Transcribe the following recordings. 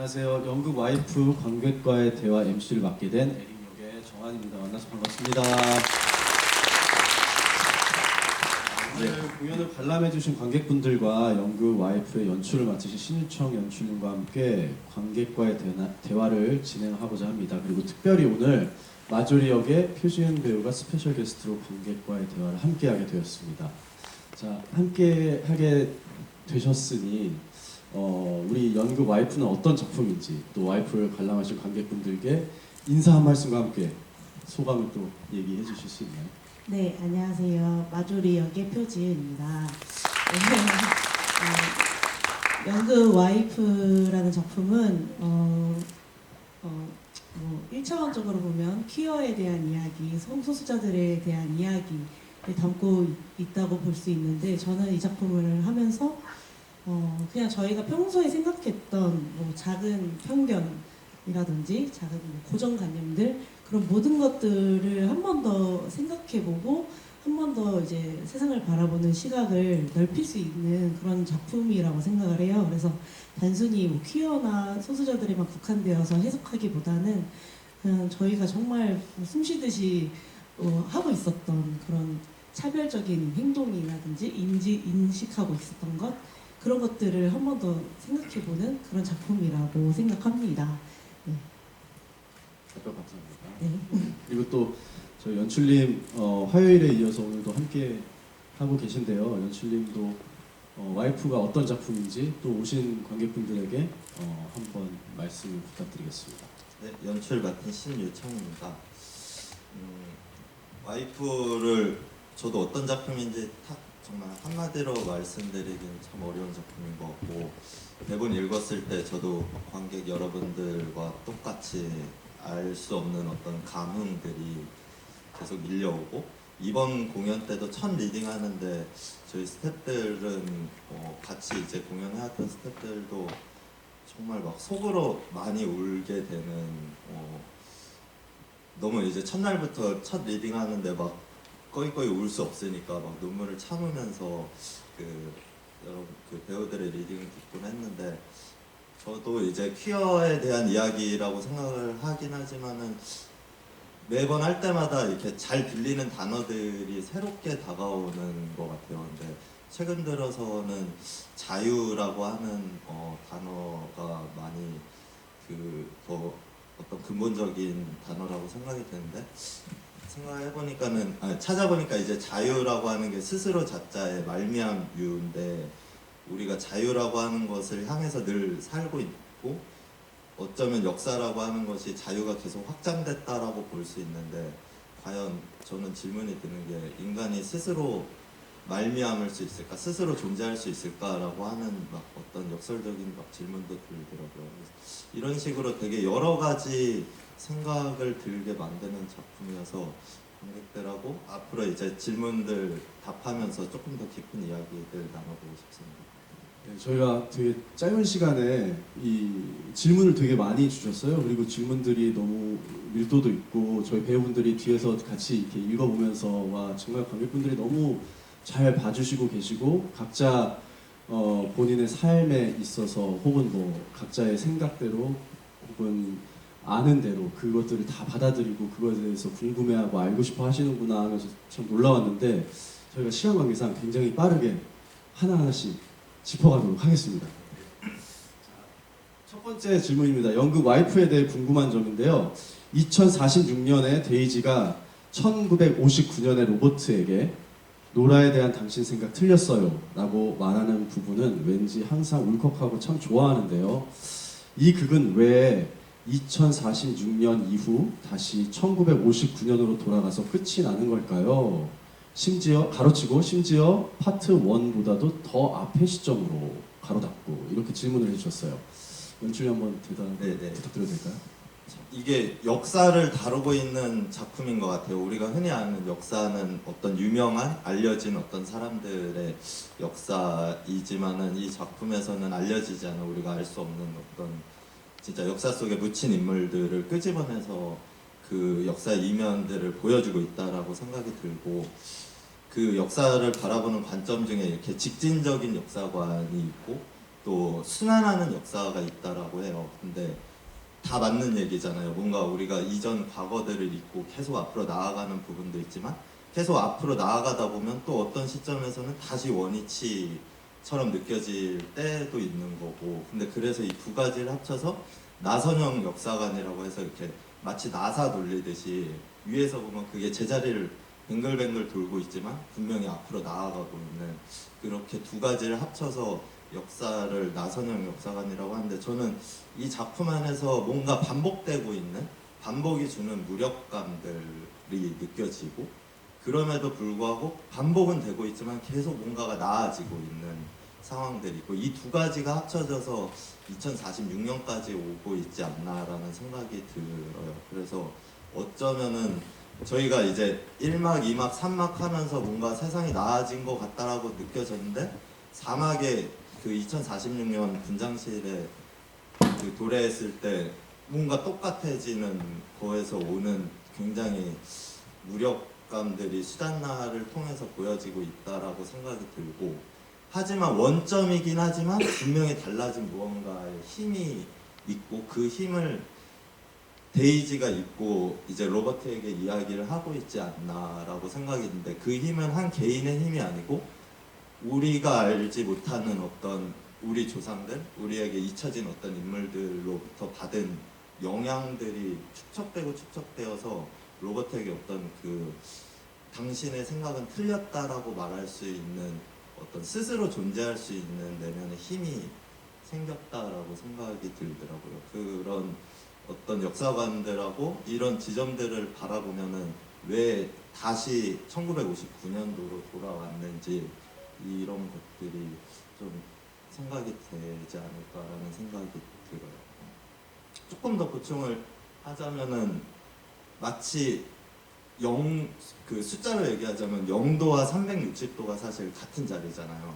안녕하세요. 연극 와이프 관객과의 대화 MC를 맡게 된 에릭 역의 정한입니다. 만나서 반갑습니다. 오늘 공연을 관람해주신 관객분들과 연극 와이프의 연출을 맡으신 신유청 연출님과 함께 관객과의 대화를 진행하고자 합니다. 그리고 특별히 오늘 마조리 역의 표지은 배우가 스페셜 게스트로 관객과의 대화를 함께하게 되었습니다. 자, 함께하게 되셨으니 우리 연극 와이프는 어떤 작품인지, 또 와이프를 관람하신 관객분들께 인사 한 말씀과 함께 소감을 또 얘기해 주실 수 있나요? 네, 안녕하세요. 마조리 역의 표지은입니다. 연극 와이프라는 작품은 뭐 1차원적으로 보면 퀴어에 대한 이야기, 성소수자들에 대한 이야기를 담고 있다고 볼 수 있는데, 저는 이 작품을 하면서 그냥 저희가 평소에 생각했던 뭐 작은 편견이라든지 작은 뭐 고정관념들, 그런 모든 것들을 한 번 더 생각해보고 한 번 더 이제 세상을 바라보는 시각을 넓힐 수 있는 그런 작품이라고 생각을 해요. 그래서 단순히 뭐 퀴어나 소수자들에만 국한되어서 해석하기보다는 그냥 저희가 정말 숨쉬듯이 하고 있었던 그런 차별적인 행동이라든지 인식하고 있었던 것, 그런 것들을 한 번 더 생각해보는 그런 작품이라고 생각합니다. 네. 답변 감사합니다. 네. 그리고 또 저희 연출님 화요일에 이어서 오늘도 함께 하고 계신데요. 연출님도 와이프가 어떤 작품인지 또 오신 관객분들에게 한번 말씀을 부탁드리겠습니다. 네, 연출 맡은 신유청입니다. 와이프를 저도 어떤 작품인지 정말 한마디로 말씀드리긴 참 어려운 작품인 것 같고, 대본 읽었을 때 저도 관객 여러분들과 똑같이 알 수 없는 어떤 감흥들이 계속 밀려오고, 이번 공연 때도 첫 리딩 하는데 저희 스태프들은 같이 이제 공연해왔던 스태프들도 정말 막 속으로 많이 울게 되는, 너무 이제 첫날부터 첫 리딩 하는데 막 거의 울 수 없으니까 막 눈물을 참으면서 여러분 배우들의 리딩을 듣곤 했는데, 저도 이제 퀴어에 대한 이야기라고 생각을 하긴 하지만은 매번 할 때마다 이렇게 잘 들리는 단어들이 새롭게 다가오는 것 같아요. 근데 최근 들어서는 자유라고 하는 단어가 많이 더 어떤 근본적인 단어라고 생각이 드는데, 찾아보니까 이제 자유라고 하는 게 스스로 자자의 말미암 유인데, 우리가 자유라고 하는 것을 향해서 늘 살고 있고, 어쩌면 역사라고 하는 것이 자유가 계속 확장됐다라고 볼 수 있는데, 과연 저는 질문이 드는 게, 인간이 스스로 말미암을 수 있을까, 스스로 존재할 수 있을까라고 하는 막 어떤 역설적인 막 질문도 들더라고요. 이런 식으로 되게 여러 가지 생각을 들게 만드는 작품이어서 관객들하고 앞으로 이제 질문들 답하면서 조금 더 깊은 이야기들 나눠보고 싶습니다. 네, 저희가 되게 짧은 시간에 이 질문을 되게 많이 주셨어요. 그리고 질문들이 너무 밀도도 있고, 저희 배우분들이 뒤에서 같이 이렇게 읽어보면서 와, 정말 관객분들이 너무 잘 봐주시고 계시고, 각자 본인의 삶에 있어서 혹은 뭐 각자의 생각대로 혹은 아는 대로 그것들을 다 받아들이고 그거에 대해서 궁금해하고 알고 싶어 하시는구나 하면서 참 놀라웠는데, 저희가 시간 관계상 굉장히 빠르게 하나하나씩 짚어가도록 하겠습니다. 첫 번째 질문입니다. 연극 와이프에 대해 궁금한 점인데요. 2046년에 데이지가 1959년에 로버트에게 노라에 대한 당신 생각 틀렸어요 라고 말하는 부분은 왠지 항상 울컥하고 참 좋아하는데요. 이 극은 왜 2046년 이후 다시 1959년으로 돌아가서 끝이 나는 걸까요? 심지어 파트 1보다도 더 앞의 시점으로 가로닫고, 이렇게 질문을 해주셨어요. 연출이 한번 대답 부탁드려도 될까요? 이게 역사를 다루고 있는 작품인 것 같아요. 우리가 흔히 아는 역사는 어떤 유명한 알려진 어떤 사람들의 역사이지만은, 이 작품에서는 알려지지 않아 우리가 알 수 없는 어떤 진짜 역사 속에 묻힌 인물들을 끄집어내서 그 역사의 이면들을 보여주고 있다라고 생각이 들고, 그 역사를 바라보는 관점 중에 이렇게 직진적인 역사관이 있고, 또 순환하는 역사가 있다라고 해요. 근데 다 맞는 얘기잖아요. 뭔가 우리가 이전 과거들을 잊고 계속 앞으로 나아가는 부분도 있지만 계속 앞으로 나아가다 보면 또 어떤 시점에서는 다시 원위치처럼 느껴질 때도 있는 거고. 근데 그래서 이 두 가지를 합쳐서 나선형 역사관이라고 해서 이렇게 마치 나사 돌리듯이 위에서 보면 그게 제자리를 뱅글뱅글 돌고 있지만 분명히 앞으로 나아가고 있는, 그렇게 두 가지를 합쳐서 역사를 나선형 역사관이라고 하는데, 저는 이 작품 안에서 뭔가 반복되고 있는, 반복이 주는 무력감들이 느껴지고, 그럼에도 불구하고 반복은 되고 있지만 계속 뭔가가 나아지고 있는 상황들이 있고, 이 두 가지가 합쳐져서 2046년까지 오고 있지 않나라는 생각이 들어요. 그래서 어쩌면은 저희가 이제 1막, 2막, 3막 하면서 뭔가 세상이 나아진 것 같다라고 느껴졌는데, 4막에 그 2046년 분장실에 그 도래했을 때 뭔가 똑같아지는 거에서 오는 굉장히 무력감들이 수잔나를 통해서 보여지고 있다라고 생각이 들고, 하지만 원점이긴 하지만 분명히 달라진 무언가의 힘이 있고, 그 힘을 데이지가 있고 이제 로버트에게 이야기를 하고 있지 않나라고 생각이 드는데, 그 힘은 한 개인의 힘이 아니고 우리가 알지 못하는 어떤 우리 조상들, 우리에게 잊혀진 어떤 인물들로부터 받은 영향들이 축적되어서 로버트에게 어떤 그 당신의 생각은 틀렸다라고 말할 수 있는, 어떤 스스로 존재할 수 있는 내면의 힘이 생겼다라고 생각이 들더라고요. 그런 어떤 역사관들하고 이런 지점들을 바라보면은 왜 다시 1959년도로 돌아왔는지, 이런 것들이 좀 생각이 되지 않을까라는 생각이 들어요. 조금 더 보충을 하자면은 마치 그 숫자로 얘기하자면 0도와 360도가 사실 같은 자리잖아요.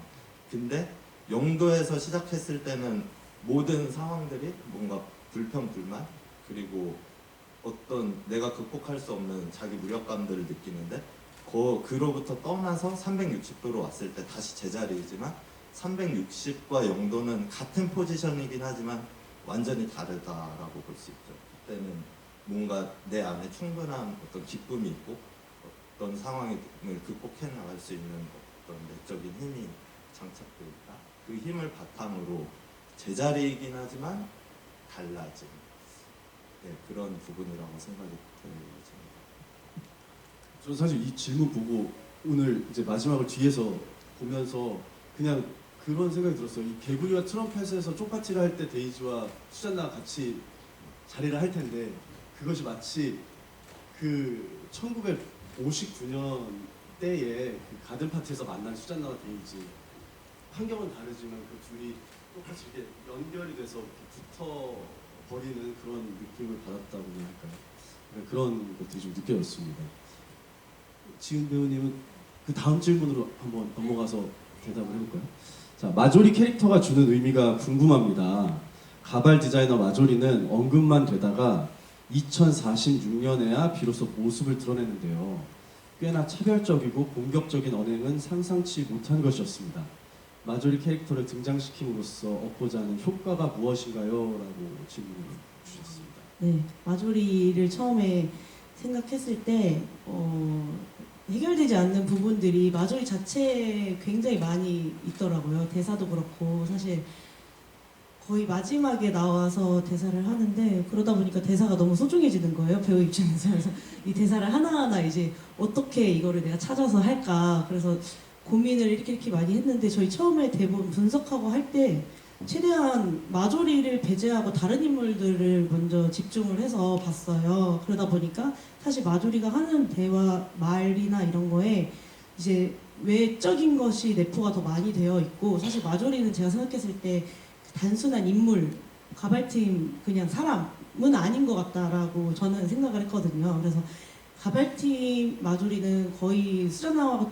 근데 0도에서 시작했을 때는 모든 상황들이 뭔가 불평, 불만, 그리고 어떤 내가 극복할 수 없는 자기 무력감들을 느끼는데, 그로부터 떠나서 360도로 왔을 때 다시 제자리이지만 360과 0도는 같은 포지션이긴 하지만 완전히 다르다라고 볼 수 있죠. 그때는 뭔가 내 안에 충분한 어떤 기쁨이 있고 어떤 상황을 극복해 나갈 수 있는 어떤 내적인 힘이 장착되어 있다. 그 힘을 바탕으로 제자리이긴 하지만 달라진, 네, 그런 부분이라고 생각이 들어집니다. 저는 사실 이 질문 보고 오늘 이제 마지막을 뒤에서 보면서 그냥 그런 생각이 들었어요. 이 개구리와 트럼펫에서 쪽파티를 할 때 데이지와 수잔나가 같이 자리를 할 텐데, 그것이 마치 그 1959년 때에 그 가든 파티에서 만난 수잔나와 데이지, 환경은 다르지만 그 둘이 똑같이 이렇게 연결이 돼서 이렇게 붙어 버리는 그런 느낌을 받았다고나 할까요? 그런 것들이 좀 느껴졌습니다. 지은 배우님은 그 다음 질문으로 한번 넘어가서 대답을 해볼까요? 자, 마조리 캐릭터가 주는 의미가 궁금합니다. 가발 디자이너 마조리는 언급만 되다가 2046년에야 비로소 모습을 드러내는데요. 꽤나 차별적이고 공격적인 언행은 상상치 못한 것이었습니다. 마조리 캐릭터를 등장시킴으로써 얻고자 하는 효과가 무엇인가요? 라고 질문을 주셨습니다. 네, 마조리를 처음에 생각했을 때 해결되지 않는 부분들이 마조리 자체에 굉장히 많이 있더라고요. 대사도 그렇고 사실 거의 마지막에 나와서 대사를 하는데, 그러다 보니까 대사가 너무 소중해지는 거예요, 배우 입장에서. 그래서 이 대사를 하나하나 이제 어떻게 이거를 내가 찾아서 할까, 그래서 고민을 이렇게 많이 했는데, 저희 처음에 대본 분석하고 할 때 최대한 마조리를 배제하고 다른 인물들을 먼저 집중을 해서 봤어요. 그러다 보니까 사실 마조리가 하는 대화, 말이나 이런 거에 이제 외적인 것이 내포가 더 많이 되어 있고, 사실 마조리는 제가 생각했을 때 단순한 인물, 가발팀 그냥 사람은 아닌 것 같다라고 저는 생각을 했거든요. 그래서 가발팀 마조리는 거의 수잔나와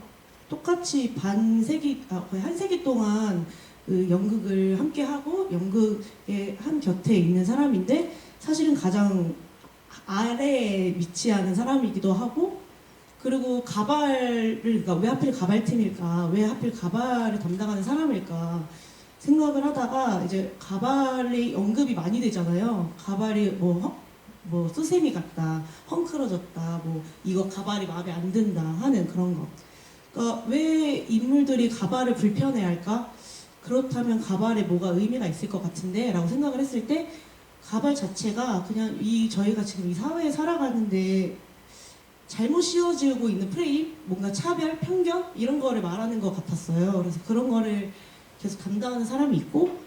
똑같이 거의 한 세기 동안 그 연극을 함께 하고 연극의 한 곁에 있는 사람인데, 사실은 가장 아래에 위치하는 사람이기도 하고, 그리고 가발을, 그러니까 왜 하필 가발팀일까, 왜 하필 가발을 담당하는 사람일까, 생각을 하다가 이제 가발이 언급이 많이 되잖아요. 가발이 뭐 수세미 같다, 헝클어졌다, 뭐 이거 가발이 마음에 안 든다 하는 그런 거. 그러니까 왜 인물들이 가발을 불편해할까? 그렇다면 가발에 뭐가 의미가 있을 것 같은데 라고 생각을 했을 때 가발 자체가 그냥 저희가 지금 이 사회에 살아가는데 잘못 씌워지고 있는 프레임, 뭔가 차별, 편견 이런 거를 말하는 것 같았어요. 그래서 그런 거를 계속 담당하는 사람이 있고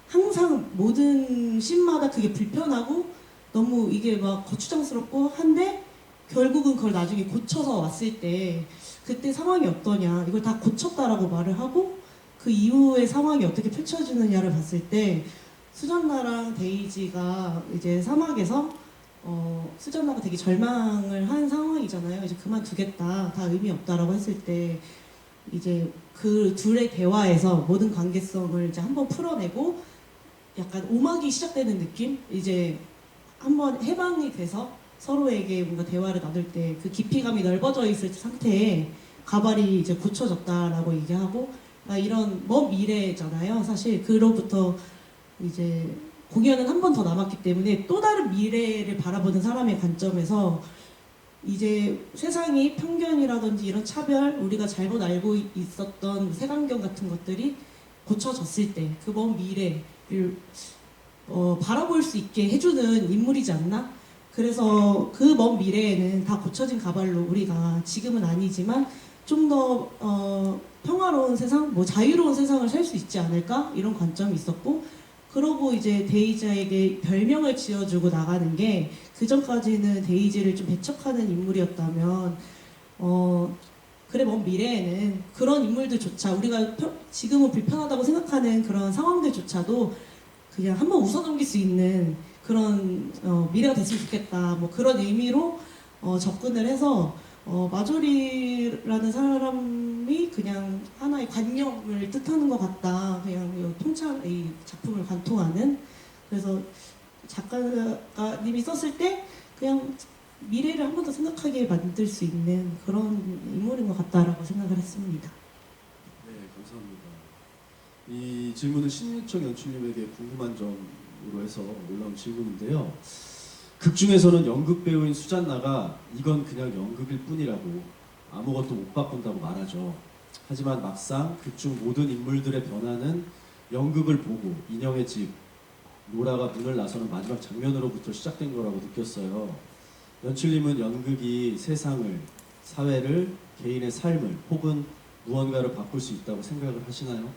항상 모든 씬마다 그게 불편하고 너무 이게 막 거추장스럽고 한데 결국은 그걸 나중에 고쳐서 왔을 때 그때 상황이 어떠냐 이걸 다 고쳤다라고 말을 하고 그 이후의 상황이 어떻게 펼쳐지느냐를 봤을 때 수잔나랑 데이지가 이제 사막에서 수잔나가 되게 절망을 한 상황이잖아요. 이제 그만두겠다, 다 의미 없다라고 했을 때 이제 그 둘의 대화에서 모든 관계성을 이제 한번 풀어내고 약간 오막이 시작되는 느낌? 이제 한번 해방이 돼서 서로에게 뭔가 대화를 나눌 때 그 깊이감이 넓어져 있을 상태에 가발이 이제 고쳐졌다라고 얘기하고 이런 먼 미래잖아요. 사실 그로부터 이제 공연은 한 번 더 남았기 때문에 또 다른 미래를 바라보는 사람의 관점에서 이제 세상이 편견이라든지 이런 차별, 우리가 잘못 알고 있었던 색안경 같은 것들이 고쳐졌을 때 그 먼 미래를 바라볼 수 있게 해주는 인물이지 않나? 그래서 그 먼 미래에는 다 고쳐진 가발로 우리가 지금은 아니지만 좀 더 평화로운 세상, 뭐 자유로운 세상을 살 수 있지 않을까? 이런 관점이 있었고 그러고 이제 데이지에게 별명을 지어주고 나가는 게 그전까지는 데이지를 좀 배척하는 인물이었다면 그래 먼 미래에는 그런 인물들조차 우리가 지금은 불편하다고 생각하는 그런 상황들조차도 그냥 한번 웃어넘길 수 있는 그런 미래가 됐으면 좋겠다 뭐 그런 의미로 접근을 해서 마조리라는 사람이 그냥 하나의 관념을 뜻하는 것 같다. 그냥 이 작품을 관통하는. 그래서 작가님이 썼을 때 그냥 미래를 한 번 더 생각하게 만들 수 있는 그런 인물인 것 같다라고 생각을 했습니다. 네, 감사합니다. 이 질문은 신유청 연출님에게 궁금한 점으로 해서 올라온 질문인데요. 극 중에서는 연극 배우인 수잔나가 이건 그냥 연극일 뿐이라고 아무것도 못 바꾼다고 말하죠. 하지만 막상 극 중 모든 인물들의 변화는 연극을 보고 인형의 집, 노라가 문을 나서는 마지막 장면으로부터 시작된 거라고 느꼈어요. 연출님은 연극이 세상을, 사회를, 개인의 삶을 혹은 무언가를 바꿀 수 있다고 생각을 하시나요?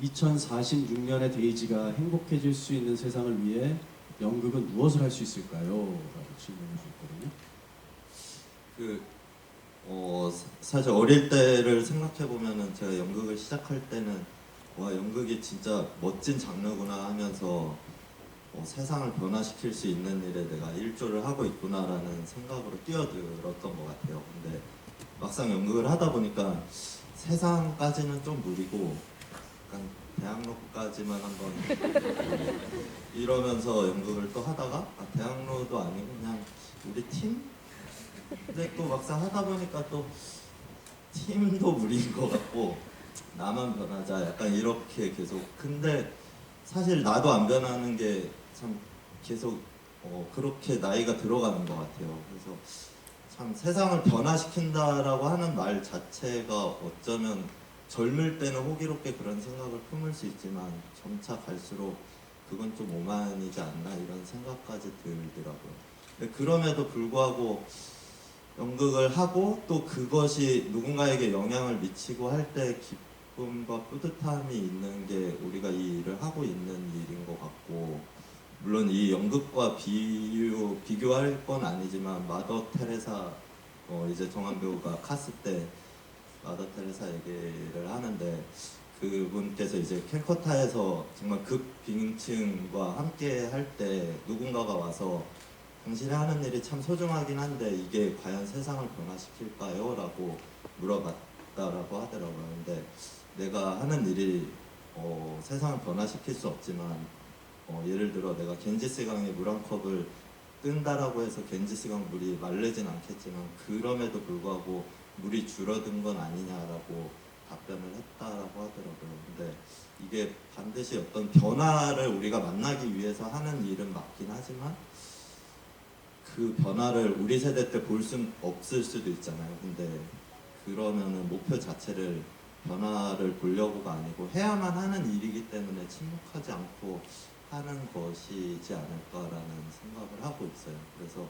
2046년의 데이지가 행복해질 수 있는 세상을 위해 연극은 무엇을 할 수 있을까요? 라고 질문을 주셨거든요. 사실 어릴 때를 생각해 보면은 제가 연극을 시작할 때는 와 연극이 진짜 멋진 장르구나 하면서 세상을 변화시킬 수 있는 일에 내가 일조를 하고 있구나라는 생각으로 뛰어들었던 것 같아요. 근데 막상 연극을 하다 보니까 세상까지는 좀 무리고 약간 대학로까지만 한번 이러면서 연극을 또 하다가 대학로도 아니고 그냥 우리 팀? 근데 또 막상 하다 보니까 또 팀도 무리인 것 같고 나만 변하자 약간 이렇게 계속 근데 사실 나도 안 변하는 게 참 계속 그렇게 나이가 들어가는 것 같아요. 그래서 참 세상을 변화시킨다라고 하는 말 자체가 어쩌면 젊을 때는 호기롭게 그런 생각을 품을 수 있지만 점차 갈수록 그건 좀 오만이지 않나 이런 생각까지 들더라고요. 근데 그럼에도 불구하고 연극을 하고 또 그것이 누군가에게 영향을 미치고 할 때 기쁨과 뿌듯함이 있는 게 우리가 이 일을 하고 있는 일인 것 같고 물론 이 연극과 비교할 건 아니지만 마더 테레사 이제 정한 배우가 카스 때 마더 테레사 얘기를 하는데 그분께서 이제 캘커타에서 정말 극빈층과 함께 할 때 누군가가 와서 당신이 하는 일이 참 소중하긴 한데 이게 과연 세상을 변화시킬까요? 라고 물어봤다라고 하더라고요. 근데 내가 하는 일이 세상을 변화시킬 수 없지만 예를 들어 내가 겐지스강에 물 한 컵을 뜬다라고 해서 겐지스강 물이 마르진 않겠지만 그럼에도 불구하고 물이 줄어든 건 아니냐라고 답변을 했다라고 하더라고요. 근데 이게 반드시 어떤 변화를 우리가 만나기 위해서 하는 일은 맞긴 하지만 그 변화를 우리 세대 때 볼 순 없을 수도 있잖아요. 근데 그러면은 목표 자체를 변화를 보려고가 아니고 해야만 하는 일이기 때문에 침묵하지 않고 하는 것이지 않을까라는 생각을 하고 있어요. 그래서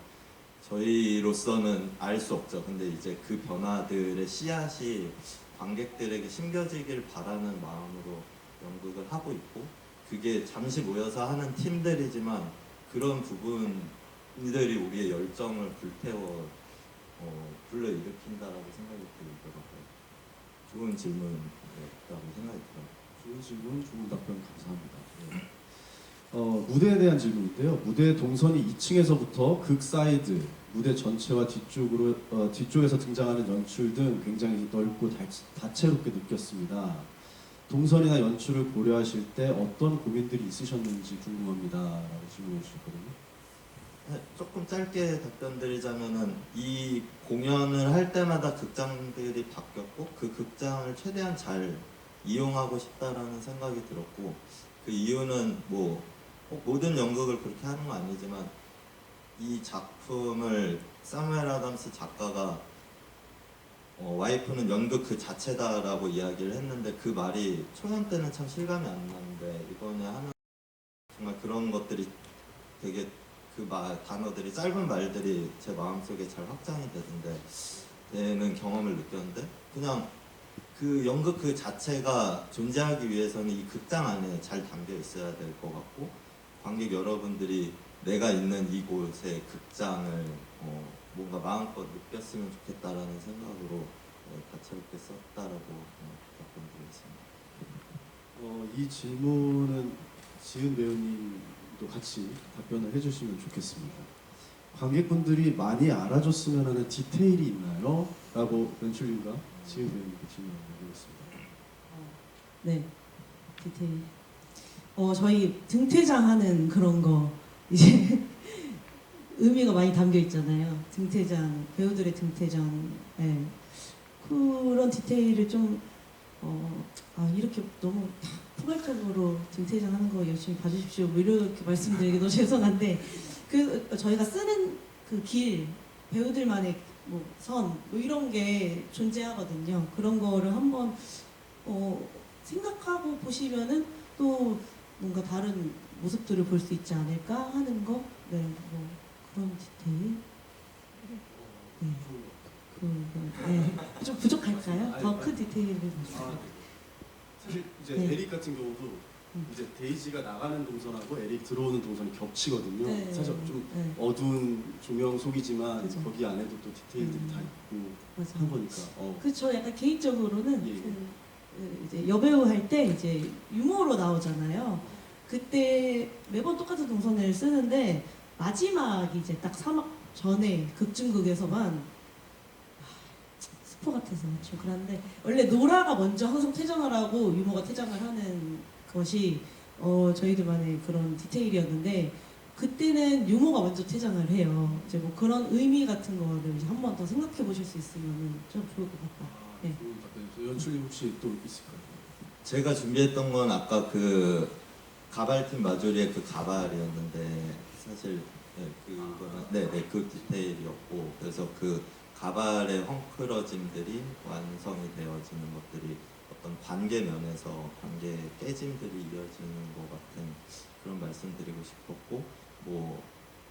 저희로서는 알 수 없죠. 근데 이제 그 변화들의 씨앗이 관객들에게 심겨지길 바라는 마음으로 연극을 하고 있고, 그게 잠시 모여서 하는 팀들이지만 그런 부분들이 우리의 열정을 불러일으킨다라고 생각이 들더라고요. 좋은 질문이라고 생각이 들어요. 좋은 질문, 좋은 답변 감사합니다. 무대에 대한 질문인데요. 무대 동선이 2층에서부터 극 사이드, 무대 전체와 뒤쪽에서 등장하는 연출 등 굉장히 넓고 다채롭게 느꼈습니다. 동선이나 연출을 고려하실 때 어떤 고민들이 있으셨는지 궁금합니다. 라고 질문해 주셨거든요. 네, 조금 짧게 답변드리자면은 이 공연을 할 때마다 극장들이 바뀌었고 그 극장을 최대한 잘 이용하고 싶다라는 생각이 들었고, 그 이유는 뭐 모든 연극을 그렇게 하는 건 아니지만 이 작품을 사무엘 아담스 작가가 와이프는 연극 그 자체다라고 이야기를 했는데, 그 말이 초연 때는 참 실감이 안 나는데 이번에 하면 정말 그런 것들이 되게 단어들이, 짧은 말들이 제 마음속에 잘 확장이 되는 경험을 느꼈는데, 그냥 그 연극 그 자체가 존재하기 위해서는 이 극장 안에 잘 담겨 있어야 될 것 같고, 관객 여러분들이 내가 있는 이곳의 극장을 뭔가 마음껏 느꼈으면 좋겠다라는 생각으로 다채롭게 썼다라고 답변드리겠습니다. 이 질문은 지은 배우님도 같이 답변을 해주시면 좋겠습니다. 관객분들이 많이 알아줬으면 하는 디테일이 있나요? 라고 연출님과 지은 배우님께 질문을 드리겠습니다. 네, 디테일. 저희 등퇴장하는 그런 거 이제 의미가 많이 담겨 있잖아요. 등퇴장, 배우들의 등퇴장, 네. 그런 디테일을 좀 이렇게 너무 포괄적으로 등퇴장하는 거 열심히 봐주십시오. 뭐 이렇게 말씀드리기도 죄송한데, 저희가 쓰는 그 길, 배우들만의 뭐 선, 뭐 이런 게 존재하거든요. 그런 거를 한번 생각하고 보시면은 또 뭔가 다른 모습들을 볼 수 있지 않을까 하는 거, 네, 뭐 그런 디테일. 네. 좀 부족할까요? 더 큰 디테일을 봤어요. 사실 이제 네. 에릭 같은 경우도 이제 데이지가 나가는 동선하고 에릭 들어오는 동선이 겹치거든요. 네. 사실 좀 네. 어두운 조명 속이지만 그죠. 거기 안에도 또 디테일들이 다 있고 맞아요. 한 거니까. 저 약간 개인적으로는 예. 이제 여배우 할 때 이제 유머로 나오잖아요. 그때 매번 똑같은 동선을 쓰는데 마지막이 이제 딱 사막 전에 극중극에서만 스포 같아서 좀 그런데, 원래 노라가 먼저 항상 퇴장을 하고 유머가 퇴장을 하는 것이 저희들만의 그런 디테일이었는데, 그때는 유머가 먼저 퇴장을 해요. 이제 뭐 그런 의미 같은 거를 이제 한 번 더 생각해 보실 수 있으면 좀 좋을 것 같다. 네. 좋은 답변이죠. 연출님 혹시 또 있을까요? 제가 준비했던 건 아까 그 가발팀 마조리의 그 가발이었는데, 사실 그거는 그 디테일이었고, 그래서 그 가발의 헝클어짐들이 완성이 되어지는 것들이 어떤 관계 면에서 관계 깨짐들이 이어지는 것 같은 그런 말씀드리고 싶었고, 뭐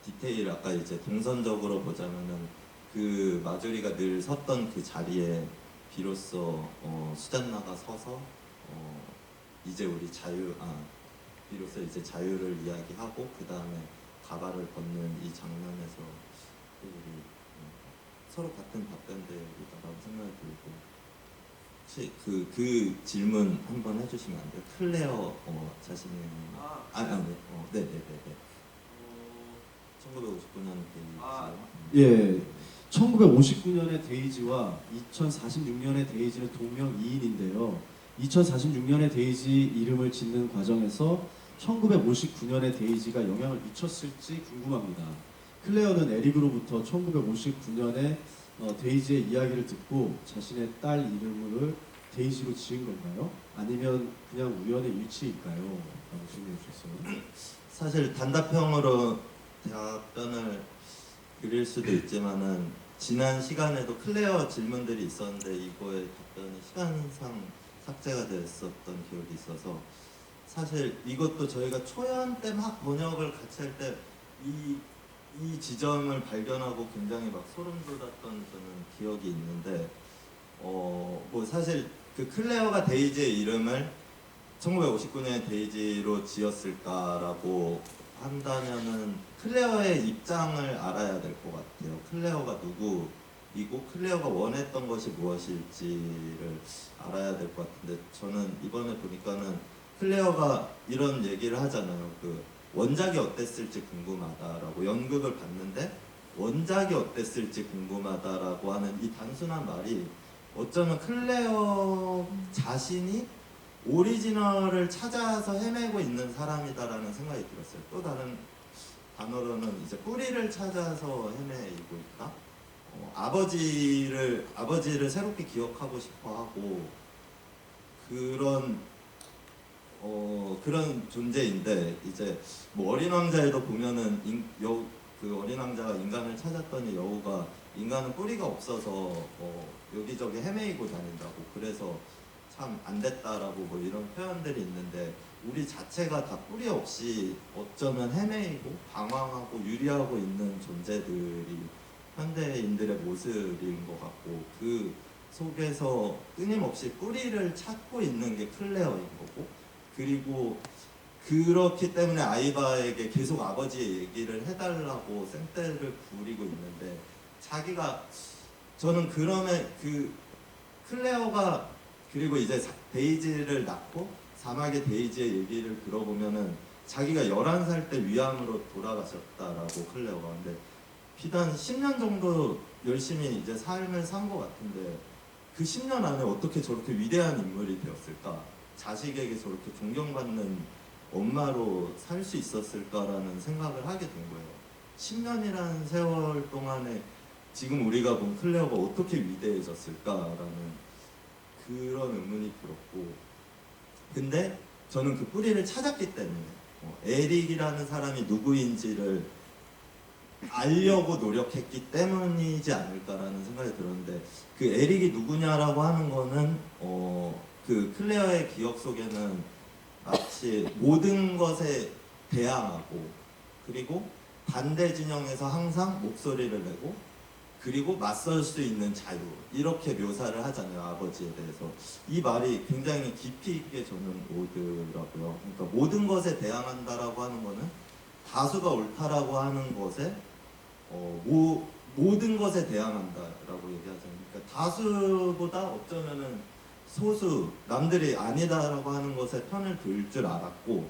디테일 아까 이제 동선적으로 보자면은 그 마조리가 늘 섰던 그 자리에 비로소 수잔나가 서서 이제 우리 비로소 이제 자유를 이야기하고 그 다음에 가발을 벗는 이 장면에서 우리 서로 같은 답변들이다라고 생각이 들고, 혹시 그 질문 한번 해주시면 안 돼요? 클레어 자신의 네네네네. 1959년 데이지요. 예. 1959년의 데이지와 2046년의 데이지는 동명이인인데요. 2046년의 데이지 이름을 짓는 과정에서 1959년의 데이지가 영향을 미쳤을지 궁금합니다. 클레어는 에릭으로부터 1959년에 데이지의 이야기를 듣고 자신의 딸 이름을 데이지로 지은 건가요? 아니면 그냥 우연의 일치일까요? 라고 질문해 주셨어요. 사실 단답형으로 답변을 드릴 수도 있지만은 지난 시간에도 클레어 질문들이 있었는데 이거의 답변이 시간상 삭제가 됐었던 기억이 있어서 사실 이것도 저희가 초연 때 막 번역을 같이 할 때 이 지점을 발견하고 굉장히 막 소름 돋았던 저는 기억이 있는데 뭐 사실 그 클레어가 데이지의 이름을 1959년에 데이지로 지었을까라고 한다면은 클레어의 입장을 알아야 될 것 같아요. 클레어가 누구이고 클레어가 원했던 것이 무엇일지를 알아야 될 것 같은데 저는 이번에 보니까는 클레어가 이런 얘기를 하잖아요. 그 원작이 어땠을지 궁금하다라고 연극을 봤는데 원작이 어땠을지 궁금하다라고 하는 이 단순한 말이 어쩌면 클레어 자신이 오리지널을 찾아서 헤매고 있는 사람이다라는 생각이 들었어요. 또 다른 단어로는 이제 뿌리를 찾아서 헤매고 있다. 아버지를 새롭게 기억하고 싶어하고 그런 존재인데 이제 뭐 어린 왕자에도 보면은 그 어린 왕자가 인간을 찾았더니 여우가 인간은 뿌리가 없어서 여기저기 헤매이고 다닌다고 그래서 참 안 됐다라고 뭐 이런 표현들이 있는데 우리 자체가 다 뿌리 없이 어쩌면 헤매이고 방황하고 유리하고 있는 존재들이 현대인들의 모습인 것 같고 그 속에서 끊임없이 뿌리를 찾고 있는 게 클레어인 거고 그리고 그렇기 때문에 아이바에게 계속 아버지의 얘기를 해달라고 생떼를 부리고 있는데 자기가 저는 그러면 그 클레어가 그리고 이제 데이지를 낳고 사막의 데이지의 얘기를 들어보면은 자기가 11살 때 위암으로 돌아가셨다라고 클레어가 근데 비단 10년 정도 열심히 이제 삶을 산 것 같은데 그 10년 안에 어떻게 저렇게 위대한 인물이 되었을까? 자식에게 저렇게 존경받는 엄마로 살 수 있었을까라는 생각을 하게 된 거예요. 10년이라는 세월 동안에 지금 우리가 본 클레어가 어떻게 위대해졌을까라는 그런 의문이 들었고 근데 저는 그 뿌리를 찾았기 때문에 에릭이라는 사람이 누구인지를 알려고 노력했기 때문이지 않을까라는 생각이 들었는데 그 에릭이 누구냐라고 하는 거는 그 클레어의 기억 속에는 마치 모든 것에 대항하고 그리고 반대 진영에서 항상 목소리를 내고 그리고 맞설 수 있는 자유 이렇게 묘사를 하잖아요 아버지에 대해서 이 말이 굉장히 깊이 있게 저는 오더라고요. 그러니까 모든 것에 대항한다라고 하는 거는 다수가 옳다라고 하는 것에 모든 것에 대항한다라고 얘기하잖아요. 그러니까 다수보다 어쩌면은 소수 남들이 아니다라고 하는 것에 편을 들 줄 알았고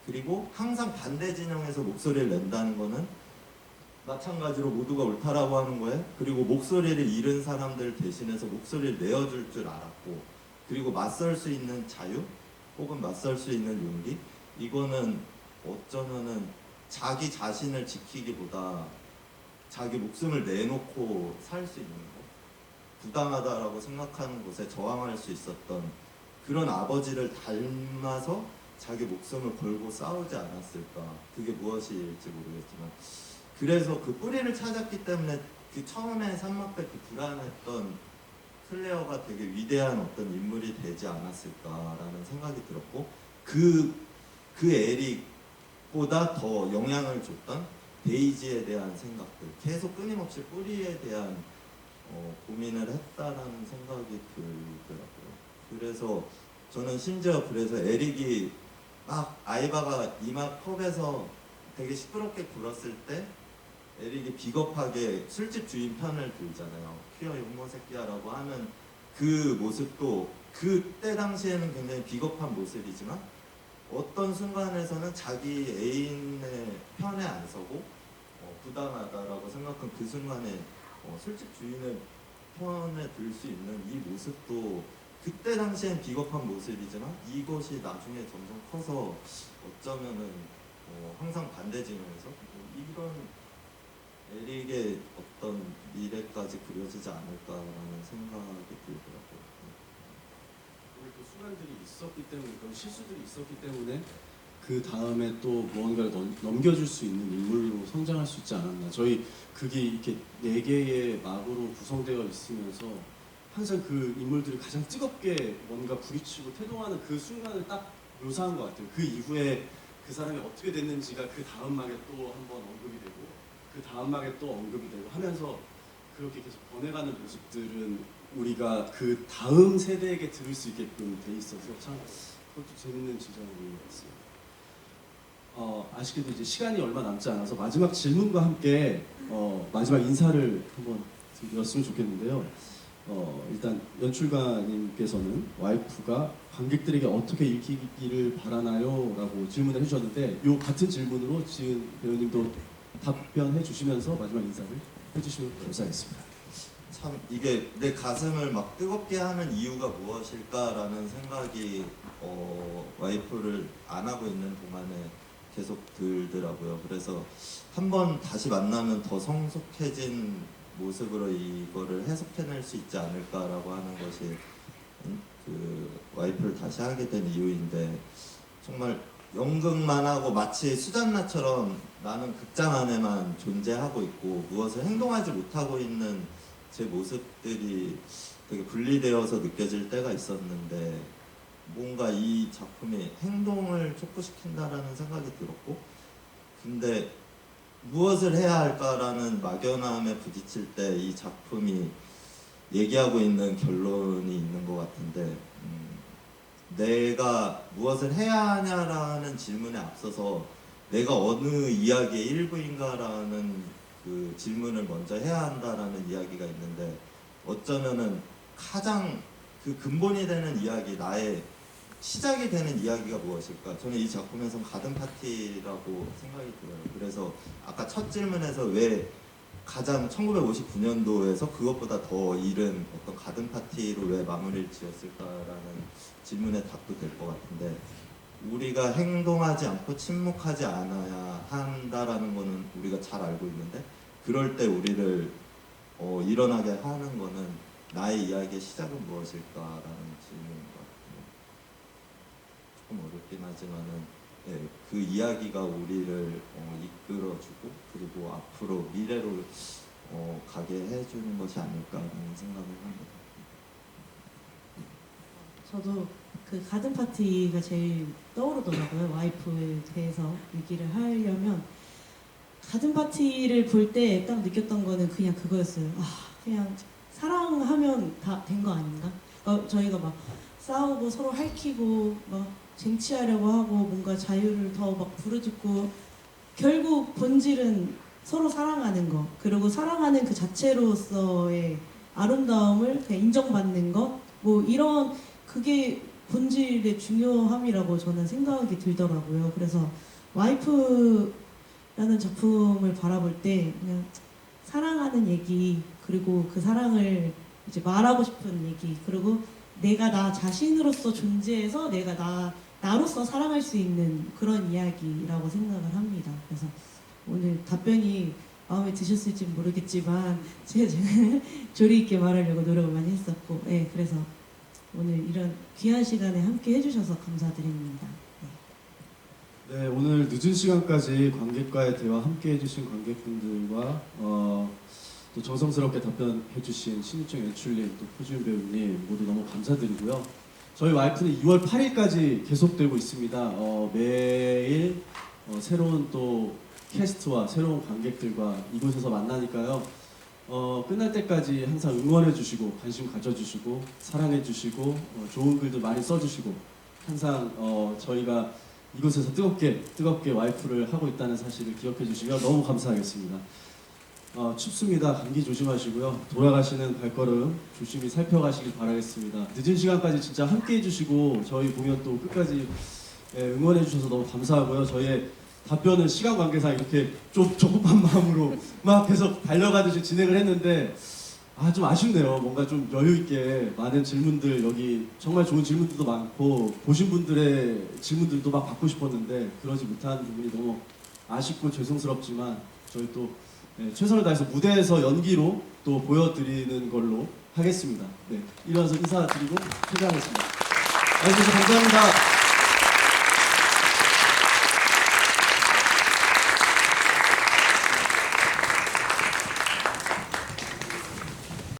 그리고 항상 반대 진영에서 목소리를 낸다는 거는 마찬가지로 모두가 옳다라고 하는 거에 그리고 목소리를 잃은 사람들 대신해서 목소리를 내어줄 줄 알았고 그리고 맞설 수 있는 자유 혹은 맞설 수 있는 용기 이거는 어쩌면은 자기 자신을 지키기보다 자기 목숨을 내놓고 살 수 있는 것 부당하다라고 생각하는 곳에 저항할 수 있었던 그런 아버지를 닮아서 자기 목숨을 걸고 싸우지 않았을까 그게 무엇일지 모르겠지만 그래서 그 뿌리를 찾았기 때문에 그 처음에 산막 때 그 불안했던 클레어가 되게 위대한 어떤 인물이 되지 않았을까라는 생각이 들었고 그 에릭보다 더 영향을 줬던 데이지에 대한 생각들 계속 끊임없이 뿌리에 대한 고민을 했다라는 생각이 들더라고요. 그래서 저는 심지어 그래서 에릭이 막 아이바가 이막 펍에서 되게 시끄럽게 굴었을 때 에릭이 비겁하게 술집 주인 편을 들잖아요. 퀴어 용모 새끼야라고 하는 그 모습도 그때 당시에는 굉장히 비겁한 모습이지만 어떤 순간에서는 자기 애인의 편에 안 서고 부당하다라고 생각한 그 순간에 술집 주인의 편에 들 수 있는 이 모습도 그때 당시엔 비겁한 모습이지만 이것이 나중에 점점 커서 어쩌면은 항상 반대 진영에서 이런 에릭의 어떤 미래까지 그려지지 않을까라는 생각이 들더라고요. 또 순간들이 있었기 때문에 그런 실수들이 있었기 때문에 그 다음에 또 무언가를 넘겨줄 수 있는 인물로 성장할 수 있지 않았나. 저희 그게 이렇게 4개의 막으로 구성되어 있으면서 항상 그 인물들이 가장 뜨겁게 뭔가 부딪히고 태동하는 그 순간을 딱 묘사한 것 같아요. 그 이후에 그 사람이 어떻게 됐는지가 그 다음 막에 또 한번 언급이 되고 그 다음 막에 또 언급이 되고 하면서 그렇게 계속 번해가는 모습들은 우리가 그 다음 세대에게 들을 수 있게끔 돼 있어서 참 그것도 재밌는 지점인 것 같습니다. 아쉽게도 이제 시간이 얼마 남지 않아서 마지막 질문과 함께 마지막 인사를 한번 드렸으면 좋겠는데요. 일단 연출가님께서는 와이프가 관객들에게 어떻게 읽히기를 바라나요? 라고 질문을 해주셨는데 이 같은 질문으로 지은 배우님도 답변해 주시면서 마지막 인사를 해주시면 감사하겠습니다. 참 이게 내 가슴을 막 뜨겁게 하는 이유가 무엇일까라는 생각이 와이프를 안 하고 있는 동안에 계속 들더라고요. 그래서 한번 다시 만나면 더 성숙해진 모습으로 이거를 해석해낼 수 있지 않을까라고 하는 것이 그 와이프를 다시 하게 된 이유인데, 정말 연극만 하고 마치 수잔나처럼 나는 극장 안에만 존재하고 있고 무엇을 행동하지 못하고 있는 제 모습들이 되게 분리되어서 느껴질 때가 있었는데, 뭔가 이 작품이 행동을 촉구시킨다라는 생각이 들었고, 근데 무엇을 해야 할까라는 막연함에 부딪힐 때 이 작품이 얘기하고 있는 결론이 있는 것 같은데, 내가 무엇을 해야 하냐라는 질문에 앞서서 내가 어느 이야기의 일부인가라는 그 질문을 먼저 해야 한다라는 이야기가 있는데, 어쩌면은 가장 그 근본이 되는 이야기, 나의 시작이 되는 이야기가 무엇일까? 저는 이 작품에선 가든 파티라고 생각이 들어요. 그래서 아까 첫 질문에서 왜 가장 1959년도에서 그것보다 더 이른 어떤 가든 파티로 왜 마무리를 지었을까라는 질문에 답도 될 것 같은데, 우리가 행동하지 않고 침묵하지 않아야 한다라는 거는 우리가 잘 알고 있는데, 그럴 때 우리를 일어나게 하는 거는 나의 이야기의 시작은 무엇일까라는 질문인 것 같아요. 조금 어렵긴 하지만은 그 이야기가 우리를 이끌어주고 그리고 앞으로 미래로 가게 해주는 것이 아닐까라는 생각을 합니다. 저도 그 가든 파티가 제일 떠오르더라고요. 와이프에 대해서 얘기를 하려면 가든 파티를 볼 때 딱 느꼈던 거는 그냥 그거였어요. 그냥 사랑하면 다 된 거 아닌가? 저희가 막 싸우고 서로 핥히고 막 쟁취하려고 하고 뭔가 자유를 더 막 부르짖고, 결국 본질은 서로 사랑하는 거, 그리고 사랑하는 그 자체로서의 아름다움을 그냥 인정받는 것, 뭐 이런, 그게 본질의 중요함이라고 저는 생각이 들더라고요. 그래서 와이프라는 작품을 바라볼 때 그냥 사랑하는 얘기, 그리고 그 사랑을 이제 말하고 싶은 얘기, 그리고 내가 나 자신으로서 존재해서 내가 나로서 사랑할 수 있는 그런 이야기라고 생각을 합니다. 그래서 오늘 답변이 마음에 드셨을지 모르겠지만 제가 조리 있게 말하려고 노력을 많이 했었고, 그래서 오늘 이런 귀한 시간에 함께 해주셔서 감사드립니다. 네, 오늘 늦은 시간까지 관객과의 대화 함께 해주신 관객분들과 또 정성스럽게 답변해주신 신유청 연출님, 또 표준 배우님 모두 너무 감사드리고요. 저희 와이프는 2월 8일까지 계속되고 있습니다. 매일 새로운 또 캐스트와 새로운 관객들과 이곳에서 만나니까요. 끝날 때까지 항상 응원해주시고 관심 가져주시고 사랑해주시고 좋은 글도 많이 써주시고 항상 저희가 이곳에서 뜨겁게 와이프를 하고 있다는 사실을 기억해주시면 너무 감사하겠습니다. 춥습니다. 감기 조심하시고요. 돌아가시는 발걸음 조심히 살펴가시길 바라겠습니다. 늦은 시간까지 진짜 함께 해주시고 저희 공연 또 끝까지 응원해주셔서 너무 감사하고요. 저희의 답변은 시간 관계상 이렇게 좀 조급한 마음으로 막 계속 달려가듯이 진행을 했는데 좀 아쉽네요. 뭔가 좀 여유 있게 많은 질문들, 여기 정말 좋은 질문들도 많고 보신 분들의 질문들도 막 받고 싶었는데 그러지 못한 부분이 너무 아쉽고 죄송스럽지만 저희 또 최선을 다해서 무대에서 연기로 또 보여드리는 걸로 하겠습니다. 이러면서 인사드리고 퇴장하겠습니다. 와주셔서 감사합니다.